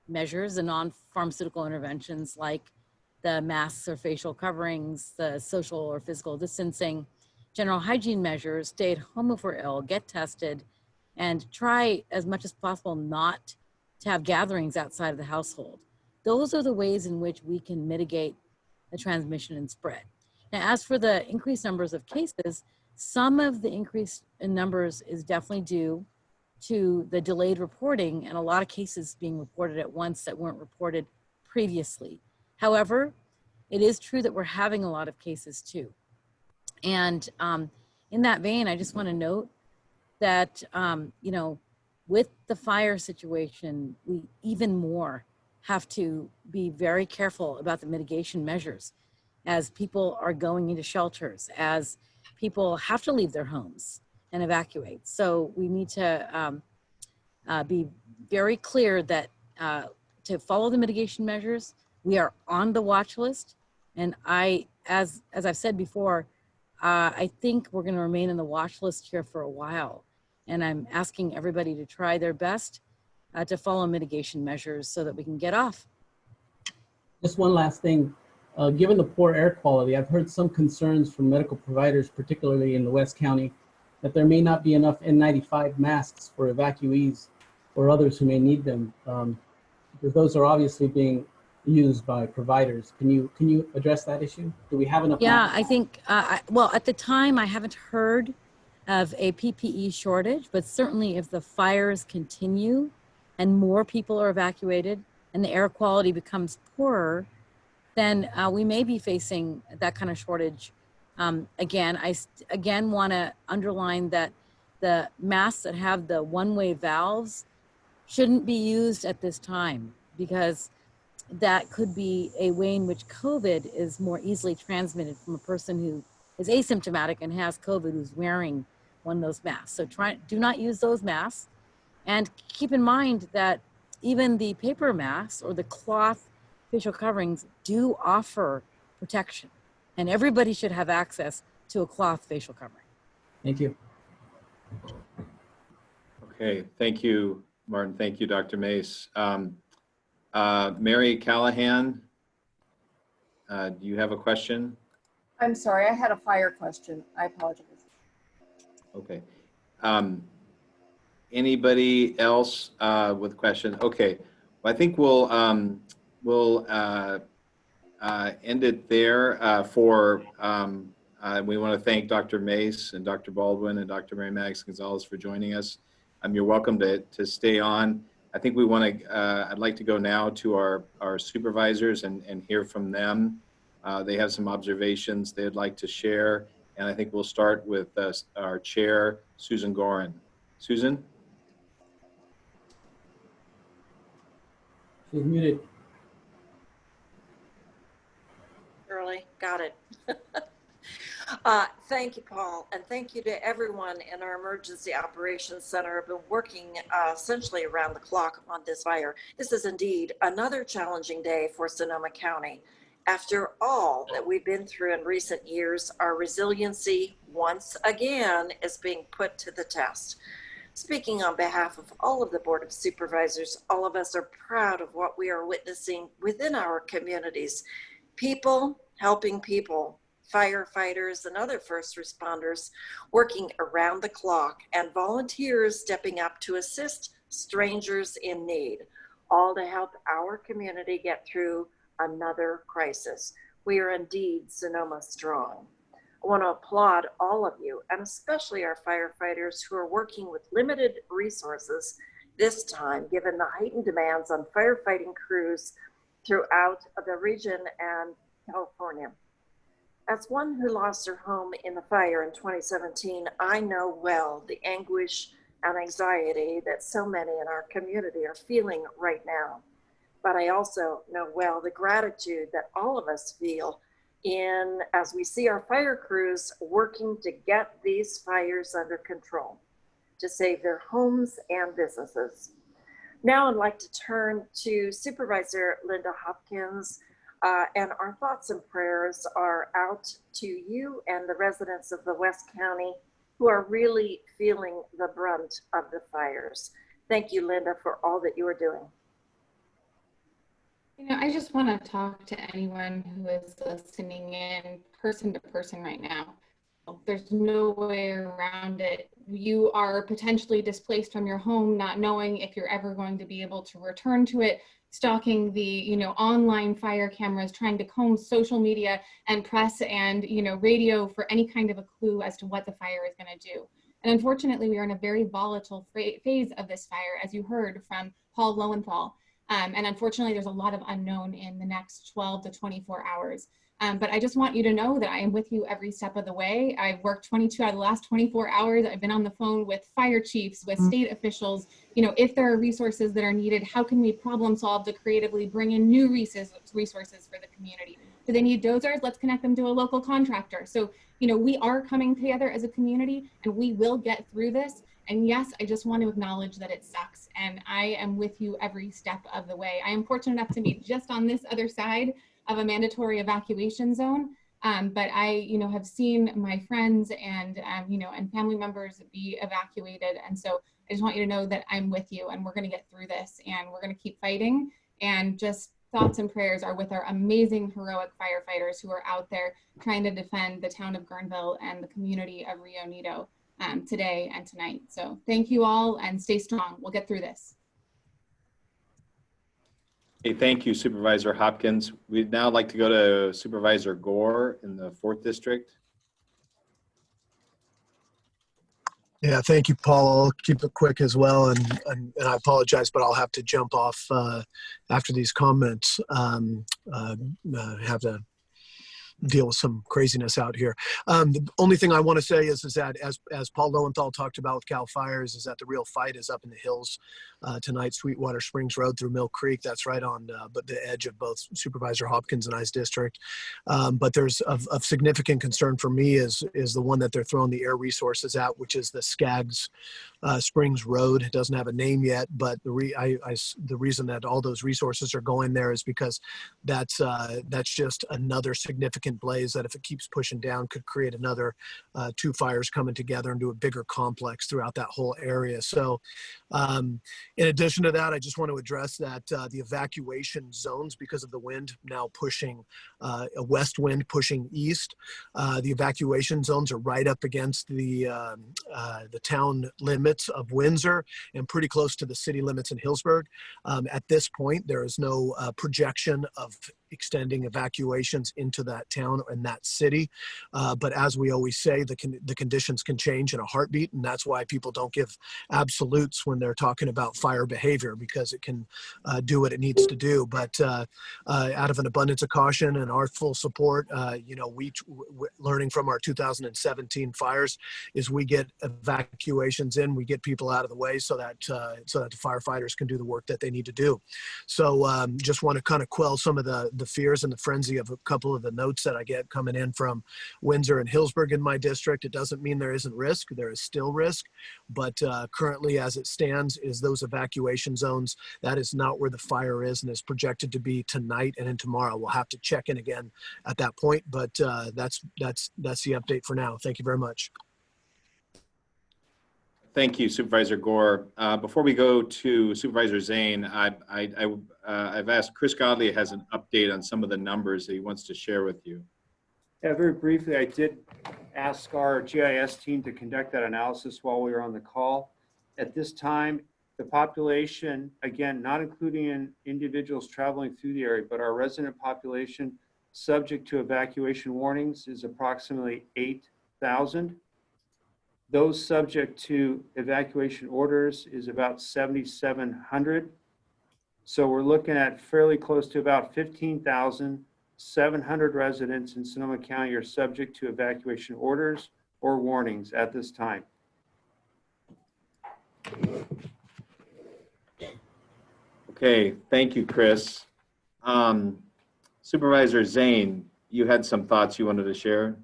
measures, the non-pharmaceutical interventions like the masks or facial coverings, the social or physical distancing, general hygiene measures, stay at home if we're ill, get tested, and try as much as possible not to have gatherings outside of the household. Those are the ways in which we can mitigate the transmission and spread. Now, as for the increased numbers of cases, some of the increase in numbers is definitely due to the delayed reporting and a lot of cases being reported at once that weren't reported previously. However, it is true that we're having a lot of cases too. And in that vein, I just want to note that, with the fire situation, we even more have to be very careful about the mitigation measures as people are going into shelters, as people have to leave their homes and evacuate. So we need to be very clear that to follow the mitigation measures, we are on the watch list. And as I've said before, I think we're going to remain on the watch list here for a while. And I'm asking everybody to try their best to follow mitigation measures so that we can get off. Just one last thing. Given the poor air quality, I've heard some concerns from medical providers, particularly in the West County, that there may not be enough N95 masks for evacuees or others who may need them. Because those are obviously being used by providers. Can you address that issue? Do we have enough? Yeah, I think, well, at the time, I haven't heard of a PPE shortage, but certainly if the fires continue and more people are evacuated and the air quality becomes poorer, then we may be facing that kind of shortage. Again, I again want to underline that the masks that have the one-way valves shouldn't be used at this time, because that could be a way in which COVID is more easily transmitted from a person who is asymptomatic and has COVID who's wearing one of those masks. So do not use those masks. And keep in mind that even the paper masks or the cloth facial coverings do offer protection, and everybody should have access to a cloth facial covering. Thank you. Okay, thank you, Martin. Thank you, Dr. Mace. Mary Callahan, do you have a question? I'm sorry, I had a fire question. I apologize. Okay. Anybody else with a question? Okay, well, I think we'll end it there we want to thank Dr. Mace and Dr. Baldwin and Dr. Mary Max Gonzalez for joining us. You're welcome to stay on. I think we want to, I'd like to go now to our supervisors and hear from them. They have some observations they'd like to share. And I think we'll start with our chair, Susan Gorin. Susan? She's muted. Early, got it. Thank you, Paul, and thank you to everyone in our Emergency Operations Center who've been working essentially around the clock on this fire. This is indeed another challenging day for Sonoma County. After all that we've been through in recent years, our resiliency once again is being put to the test. Speaking on behalf of all of the Board of Supervisors, all of us are proud of what we are witnessing within our communities. People helping people, firefighters and other first responders working around the clock, and volunteers stepping up to assist strangers in need, all to help our community get through another crisis. We are indeed Sonoma strong. I want to applaud all of you, and especially our firefighters who are working with limited resources this time, given the heightened demands on firefighting crews throughout the region and California. As one who lost her home in the fire in 2017, I know well the anguish and anxiety that so many in our community are feeling right now. But I also know well the gratitude that all of us feel as we see our fire crews working to get these fires under control, to save their homes and businesses. Now I'd like to turn to Supervisor Linda Hopkins, and our thoughts and prayers are out to you and the residents of the West County who are really feeling the brunt of the fires. Thank you, Linda, for all that you are doing. You know, I just want to talk to anyone who is listening in person to person right now. There's no way around it. You are potentially displaced from your home, not knowing if you're ever going to be able to return to it, stalking the, online fire cameras, trying to comb social media and press and, radio for any kind of a clue as to what the fire is going to do. And unfortunately, we are in a very volatile phase of this fire, as you heard from Paul Lowenthal. And unfortunately, there's a lot of unknown in the next 12 to 24 hours. But I just want you to know that I am with you every step of the way. I've worked 22 out of the last 24 hours. I've been on the phone with fire chiefs, with state officials. If there are resources that are needed, how can we problem solve to creatively bring in new resources for the community? Do they need dozers? Let's connect them to a local contractor. So, we are coming together as a community and we will get through this. And yes, I just want to acknowledge that it sucks. And I am with you every step of the way. I am fortunate enough to be just on this other side of a mandatory evacuation zone. But I, have seen my friends and, and family members be evacuated. And so I just want you to know that I'm with you and we're going to get through this and we're going to keep fighting. And just thoughts and prayers are with our amazing, heroic firefighters who are out there trying to defend the town of Guerneville and the community of Rio Nido today and tonight. So thank you all and stay strong. We'll get through this. Okay, thank you, Supervisor Hopkins. We'd now like to go to Supervisor Gore in the 4th District. Yeah, thank you, Paul. I'll keep it quick as well, and I apologize, but I'll have to jump off after these comments. Have to deal with some craziness out here. The only thing I want to say is that as Paul Lowenthal talked about with Cal Fires, is that the real fight is up in the hills tonight, Sweetwater Springs Road through Mill Creek. That's right on the edge of both Supervisor Hopkins and I's district. But there's of significant concern for me is the one that they're throwing the air resources at, which is the Skaggs Springs Road. It doesn't have a name yet, but the reason that all those resources are going there is because that's just another significant blaze that, if it keeps pushing down, could create another 2 fires coming together into a bigger complex throughout that whole area. So in addition to that, I just want to address that the evacuation zones, because of the wind now pushing a west wind pushing east, the evacuation zones are right up against the town limits of Windsor and pretty close to the city limits in Hillsburg. At this point, there is no projection of extending evacuations into that town and that city. But as we always say, the conditions can change in a heartbeat, and that's why people don't give absolutes when they're talking about fire behavior, because it can do what it needs to do. But out of an abundance of caution and our full support, learning from our 2017 fires, is we get evacuations in, we get people out of the way so that the firefighters can do the work that they need to do. So just want to kind of quell some of the fears and the frenzy of a couple of the notes that I get coming in from Windsor and Hillsburg in my district. It doesn't mean there isn't risk. There is still risk, but currently as it stands is those evacuation zones. That is not where the fire is, and is projected to be tonight and in tomorrow. We'll have to check in again at that point, but that's the update for now. Thank you very much. Thank you, Supervisor Gore. Before we go to Supervisor Zane, I've asked Chris Godley has an update on some of the numbers that he wants to share with you. Yeah, very briefly, I did ask our GIS team to conduct that analysis while we were on the call. At this time, the population, again, not including in individuals traveling through the area, but our resident population subject to evacuation warnings is approximately 8,000. Those subject to evacuation orders is about 7,700. So we're looking at fairly close to about 15,700 residents in Sonoma County are subject to evacuation orders or warnings at this time. Okay, thank you, Chris. Supervisor Zane, you had some thoughts you wanted to share?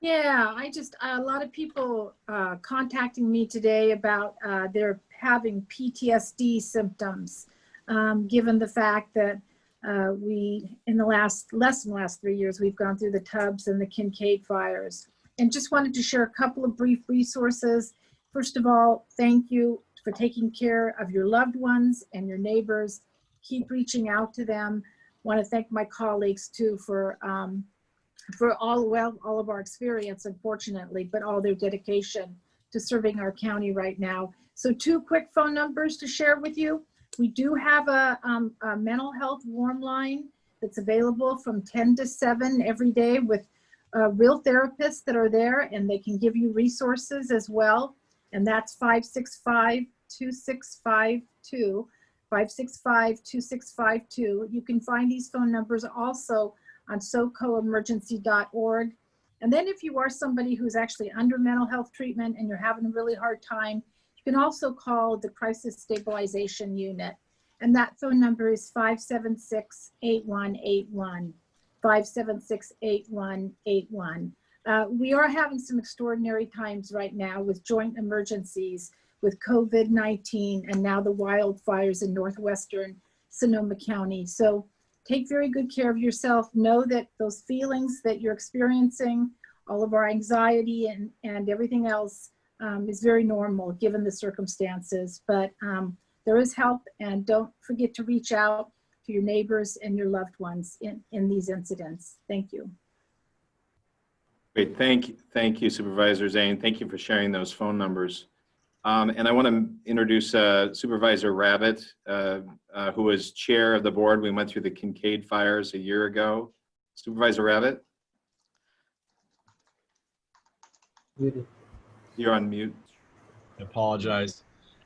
Yeah, a lot of people contacting me today about they're having PTSD symptoms, given the fact that in the less than the last 3 years, we've gone through the Tubbs and the Kincaid fires. And just wanted to share a couple of brief resources. First of all, thank you for taking care of your loved ones and your neighbors. Keep reaching out to them. Want to thank my colleagues too for all of our experience, unfortunately, but all their dedication to serving our county right now. So 2 quick phone numbers to share with you. We do have a mental health warm line that's available from 10 to 7 every day with real therapists that are there, and they can give you resources as well. And that's 565-2652, 565-2652. You can find these phone numbers also on socoemergency.org. And then if you are somebody who's actually under mental health treatment and you're having a really hard time, you can also call the Crisis Stabilization Unit. And that phone number is 576-8181, 576-8181. We are having some extraordinary times right now with joint emergencies with COVID-19 and now the wildfires in northwestern Sonoma County. So take very good care of yourself. Know that those feelings that you're experiencing, all of our anxiety and everything else is very normal given the circumstances. But there is help, and don't forget to reach out to your neighbors and your loved ones in these incidents. Thank you. Great, thank you, Supervisor Zane. Thank you for sharing those phone numbers. And I want to introduce Supervisor Rabbit, who was chair of the board. We went through the Kincaid fires a year ago. Supervisor Rabbit? Muted. You're on mute. I apologize.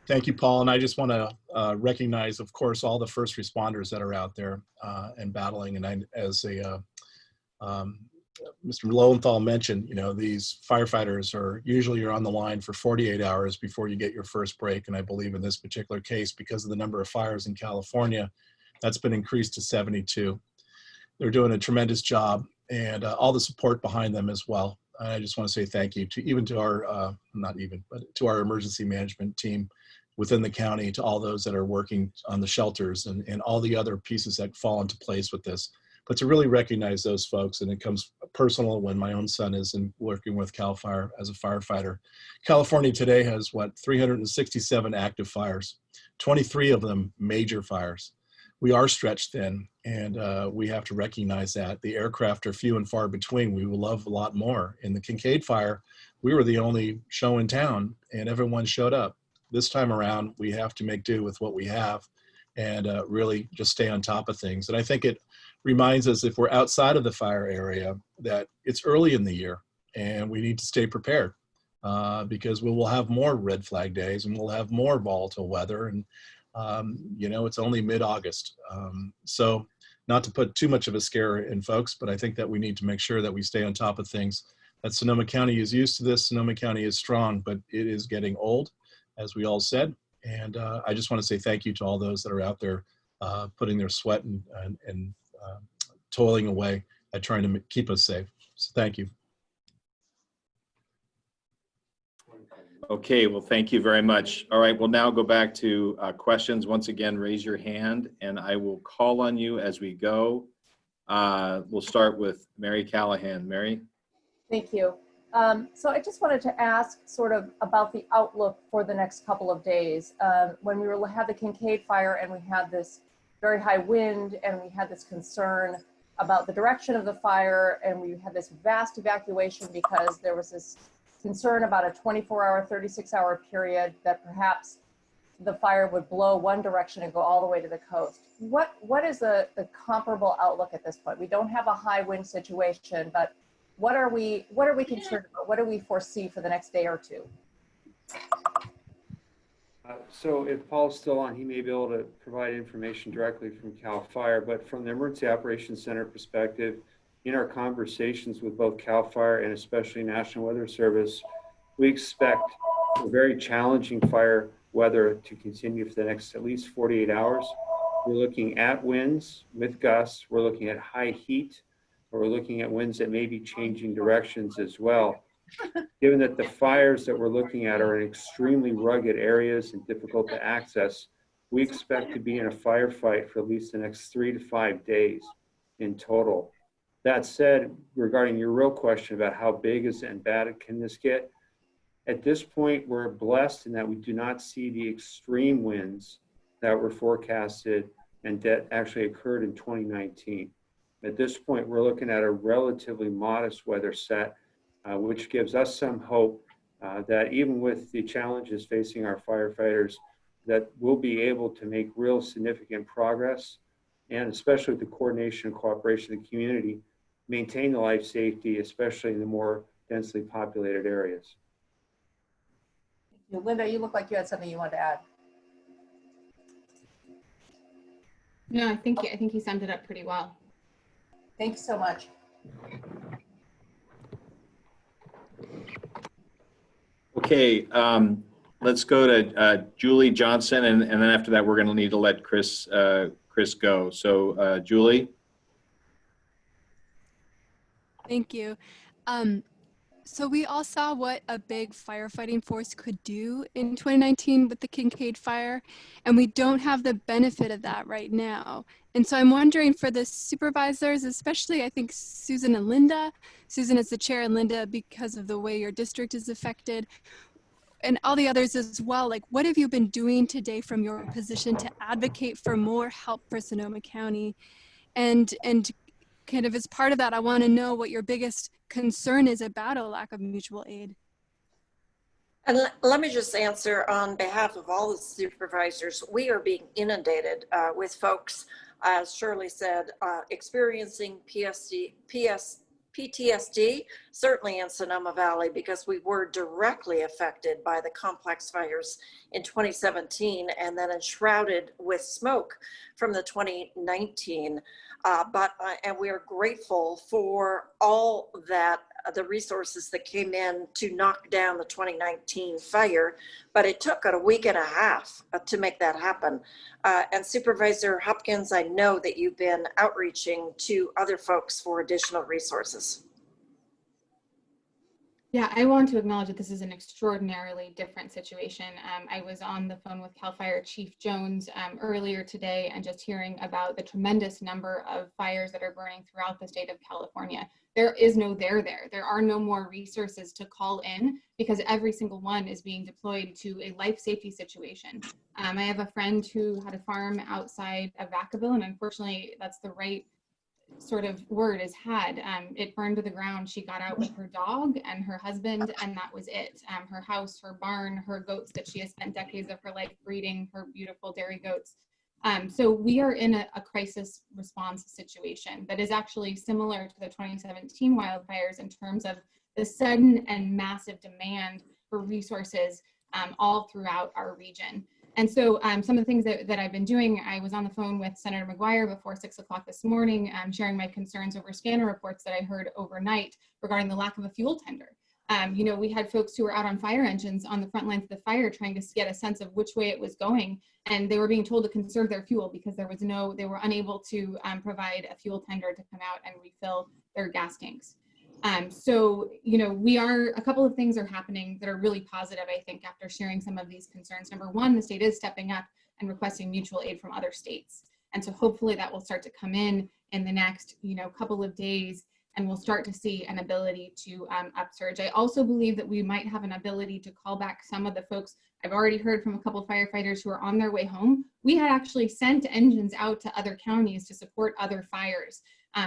Thank you, Paul. And I just want to recognize, of course, all the first responders that are out there and battling. And as Mr. Lowenthal mentioned, you know, these firefighters are usually you're on the line for 48 hours before you get your first break. And I believe in this particular case, because of the number of fires in California, that's been increased to 72. They're doing a tremendous job, and all the support behind them as well. I just want to say thank you to our, to our emergency management team within the county, to all those that are working on the shelters and all the other pieces that fall into place with this. But to really recognize those folks, and it comes personal when my own son is working with CAL FIRE as a firefighter. California today has, 367 active fires, 23 of them major fires. We are stretched thin, and we have to recognize that. The aircraft are few and far between. We would love a lot more. In the Kincaid fire, we were the only show in town, and everyone showed up. This time around, we have to make do with what we have and really just stay on top of things. And I think it reminds us, if we're outside of the fire area, that it's early in the year and we need to stay prepared because we will have more red flag days and we'll have more volatile weather. And you know, it's only mid-August. So not to put too much of a scare in folks, but I think that we need to make sure that we stay on top of things. That Sonoma County is used to this. Sonoma County is strong, but it is getting old, as we all said. And I just want to say thank you to all those that are out there putting their sweat and toiling away at trying to keep us safe. So thank you. Okay, well, thank you very much. All right, we'll now go back to questions. Once again, raise your hand and I will call on you as we go. We'll start with Mary Callahan. Mary? Thank you. So I just wanted to ask sort of about the outlook for the next couple of days. When we had the Kincaid fire and we had this very high wind and we had this concern about the direction of the fire, and we had this vast evacuation because there was this concern about a 24-hour, 36-hour period that perhaps the fire would blow one direction and go all the way to the coast. What is the comparable outlook at this point? We don't have a high wind situation, but what are we concerned about? What do we foresee for the next day or two? So if Paul's still on, he may be able to provide information directly from CAL FIRE, but from the Emergency Operations Center perspective, in our conversations with both CAL FIRE and especially National Weather Service, we expect a very challenging fire weather to continue for the next at least 48 hours. We're looking at winds with gusts. We're looking at high heat. We're looking at winds that may be changing directions as well. Given that the fires that we're looking at are in extremely rugged areas and difficult to access, we expect to be in a firefight for at least the next 3 to 5 days in total. That said, regarding your real question about how big is and bad can this get, at this point, we're blessed in that we do not see the extreme winds that were forecasted and that actually occurred in 2019. At this point, we're looking at a relatively modest weather set, which gives us some hope that even with the challenges facing our firefighters, that we'll be able to make real significant progress, and especially with the coordination and cooperation of the community, maintain the life safety, especially in the more densely populated areas. Linda, you look like you had something you wanted to add. No, I think you summed it up pretty well. Thanks so much. Okay, let's go to Julie Johnson, and then after that, we're going to need to let Chris go. So, Julie. Thank you. So we all saw what a big firefighting force could do in 2019 with the Kincaid fire, and we don't have the benefit of that right now. And so I'm wondering for the supervisors, especially I think Susan and Linda, Susan is the chair and Linda because of the way your district is affected, and all the others as well, like what have you been doing today from your position to advocate for more help for Sonoma County? And kind of as part of that, I want to know what your biggest concern is about a lack of mutual aid. And let me just answer on behalf of all the supervisors. We are being inundated with folks, as Shirley said, experiencing PTSD, certainly in Sonoma Valley, because we were directly affected by the complex fires in 2017 and then enshrouded with smoke from the 2019. And we are grateful for all that the resources that came in to knock down the 2019 fire, but it took a week and a half to make that happen. And Supervisor Hopkins, I know that you've been outreaching to other folks for additional resources. Yeah, I want to acknowledge that this is an extraordinarily different situation. I was on the phone with CAL FIRE Chief Jones earlier today and just hearing about the tremendous number of fires that are burning throughout the state of California. There is no there. There are no more resources to call in because every single one is being deployed to a life safety situation. I have a friend who had a farm outside of Vacaville, and unfortunately that's the right sort of word is had. It burned to the ground. She got out with her dog and her husband, and that was it. Her house, her barn, her goats that she has spent decades of her life breeding, her beautiful dairy goats. So we are in a crisis response situation that is actually similar to the 2017 wildfires in terms of the sudden and massive demand for resources all throughout our region. And so some of the things that I've been doing, I was on the phone with Senator McGuire before 6 o'clock this morning, sharing my concerns over scanner reports that I heard overnight regarding the lack of a fuel tender. You know, we had folks who were out on fire engines on the front lines of the fire trying to get a sense of which way it was going, and they were being told to conserve their fuel because there was they were unable to provide a fuel tender to come out and refill their gas tanks. So, you know, a couple of things are happening that are really positive, I think, after sharing some of these concerns. Number one, the state is stepping up and requesting mutual aid from other states. And so hopefully that will start to come in the next, couple of days, and we'll start to see an ability to upsurge. I also believe that we might have an ability to call back some of the folks. I've already heard from a couple of firefighters who are on their way home. We had actually sent engines out to other counties to support other fires,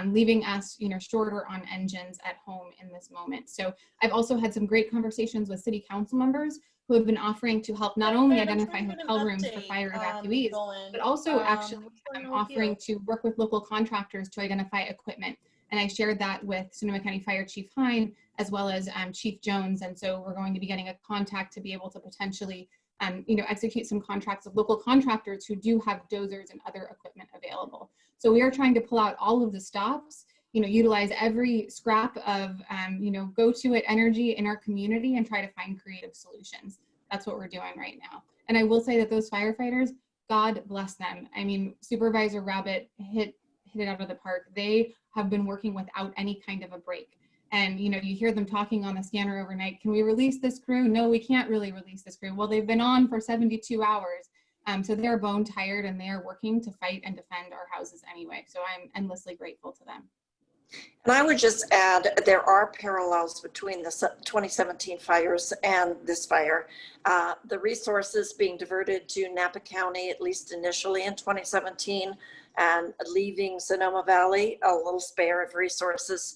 leaving us, shorter on engines at home in this moment. So I've also had some great conversations with city council members who have been offering to help not only identify hotel rooms for fire evacuees, but also actually offering to work with local contractors to identify equipment. And I shared that with Sonoma County Fire Chief Hine, as well as Chief Jones. And so we're going to be getting a contact to be able to potentially execute some contracts with local contractors who do have dozers and other equipment available. So we are trying to pull out all of the stops, utilize every scrap of, go to it energy in our community and try to find creative solutions. That's what we're doing right now. And I will say that those firefighters, God bless them. I mean, Supervisor Rabbit hit it out of the park. They have been working without any kind of a break. And, you hear them talking on the scanner overnight. Can we release this crew? No, we can't really release this crew. Well, they've been on for 72 hours. So they're bone tired and they are working to fight and defend our houses anyway. So I'm endlessly grateful to them. And I would just add, there are parallels between the 2017 fires and this fire. The resources being diverted to Napa County, at least initially in 2017, and leaving Sonoma Valley a little spare of resources.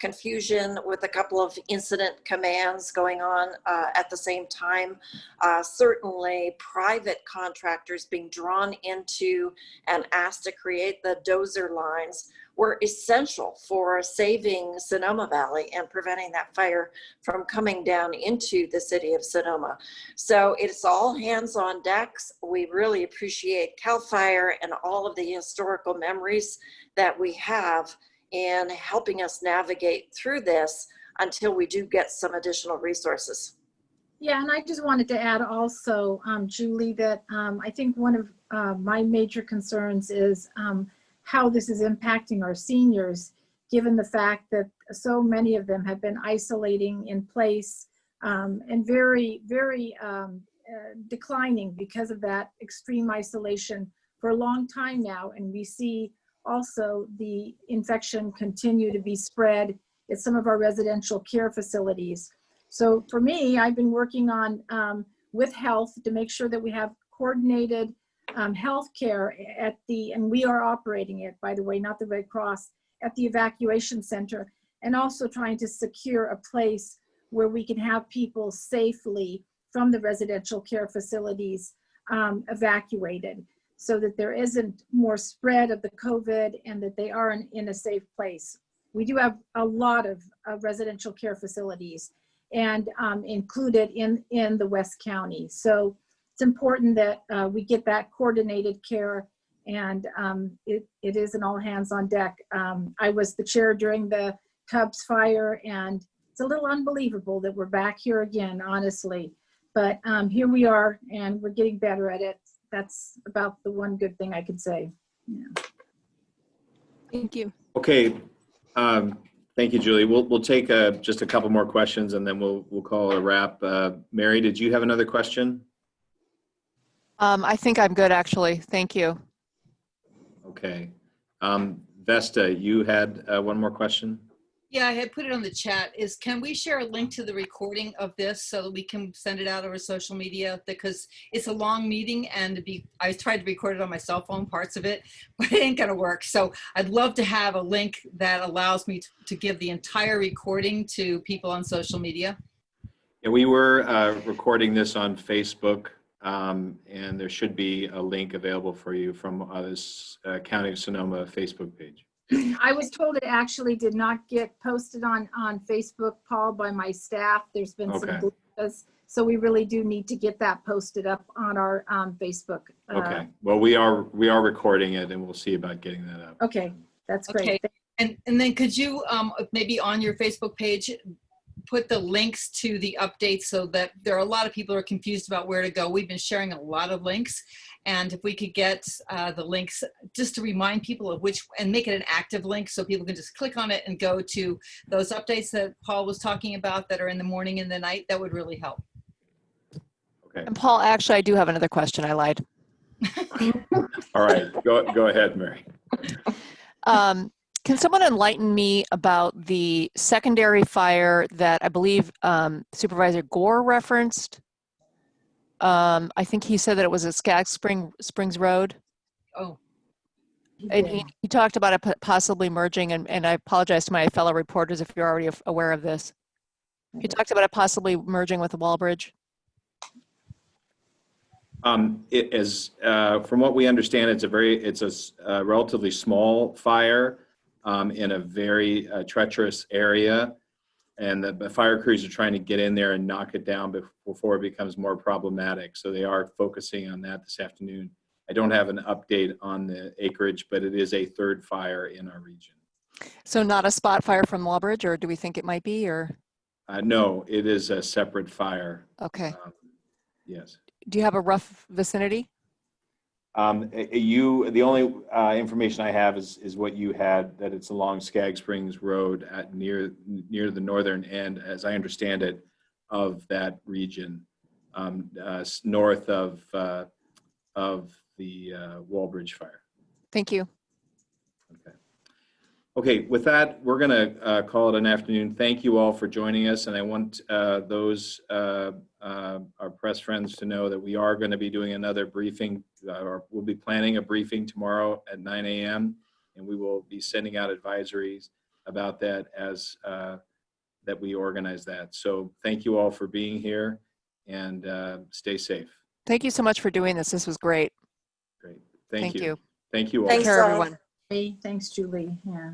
Confusion with a couple of incident commands going on at the same time. Certainly private contractors being drawn into and asked to create the dozer lines were essential for saving Sonoma Valley and preventing that fire from coming down into the city of Sonoma. So it's all hands on decks. We really appreciate CAL FIRE and all of the historical memories that we have in helping us navigate through this until we do get some additional resources. Yeah, and I just wanted to add also, Julie, that I think one of my major concerns is how this is impacting our seniors, given the fact that so many of them have been isolating in place and very, very declining because of that extreme isolation for a long time now. And we see also the infection continue to be spread at some of our residential care facilities. So for me, I've been working on with health to make sure that we have coordinated health care and we are operating it, by the way, not the Red Cross, at the evacuation center, and also trying to secure a place where we can have people safely from the residential care facilities evacuated, so that there isn't more spread of the COVID and that they are in a safe place. We do have a lot of residential care facilities and included in the West County. So it's important that we get that coordinated care, and it is an all hands on deck. I was the chair during the Cubs fire, and it's a little unbelievable that we're back here again, honestly. But here we are, and we're getting better at it. That's about the one good thing I could say. Yeah. Thank you. Okay. Thank you, Julie. We'll take just a couple more questions, and then we'll call it a wrap. Mary, did you have another question? I think I'm good, actually. Thank you. Okay. Vesta, you had one more question? Yeah, I had put it on the chat. Can we share a link to the recording of this so that we can send it out over social media? Because it's a long meeting, and I tried to record it on my cell phone, parts of it, but it ain't gonna work. So I'd love to have a link that allows me to give the entire recording to people on social media. Yeah, we were recording this on Facebook, and there should be a link available for you from this County of Sonoma Facebook page. I was told it actually did not get posted on Facebook, Paul, by my staff. There's been some glitches, so we really do need to get that posted up on our Facebook. Okay. Well, we are recording it, and we'll see about getting that up. Okay, that's great. Okay. And then could you maybe on your Facebook page put the links to the updates, so that there are a lot of people who are confused about where to go. We've been sharing a lot of links, and if we could get the links just to remind people of which, and make it an active link so people can just click on it and go to those updates that Paul was talking about that are in the morning and the night, that would really help. Okay. And Paul, actually, I do have another question. I lied. All right, go ahead, Mary. Can someone enlighten me about the secondary fire that I believe Supervisor Gore referenced? I think he said that it was at Skaggs Springs Road. Oh. And he talked about it possibly merging, and I apologize to my fellow reporters if you're already aware of this. He talked about it possibly merging with the Walbridge. From what we understand, it's a relatively small fire in a very treacherous area, and the fire crews are trying to get in there and knock it down before it becomes more problematic. So they are focusing on that this afternoon. I don't have an update on the acreage, but it is a third fire in our region. So not a spot fire from Walbridge, or do we think it might be, or? No, it is a separate fire. Okay. Yes. Do you have a rough vicinity? The only information I have is what you had, that it's along Skaggs Springs Road at near the northern end, as I understand it, of that region, north of the Walbridge fire. Thank you. Okay, with that, we're going to call it an afternoon. Thank you all for joining us, and I want our press friends to know that we are going to be doing another briefing, or we'll be planning a briefing tomorrow at 9 a.m., and we will be sending out advisories about that as that we organize that. So thank you all for being here, and stay safe. Thank you so much for doing this. This was great. Great. Thank you. you. Thank you all. Take care, everyone. Hey, thanks, Julie. Yeah.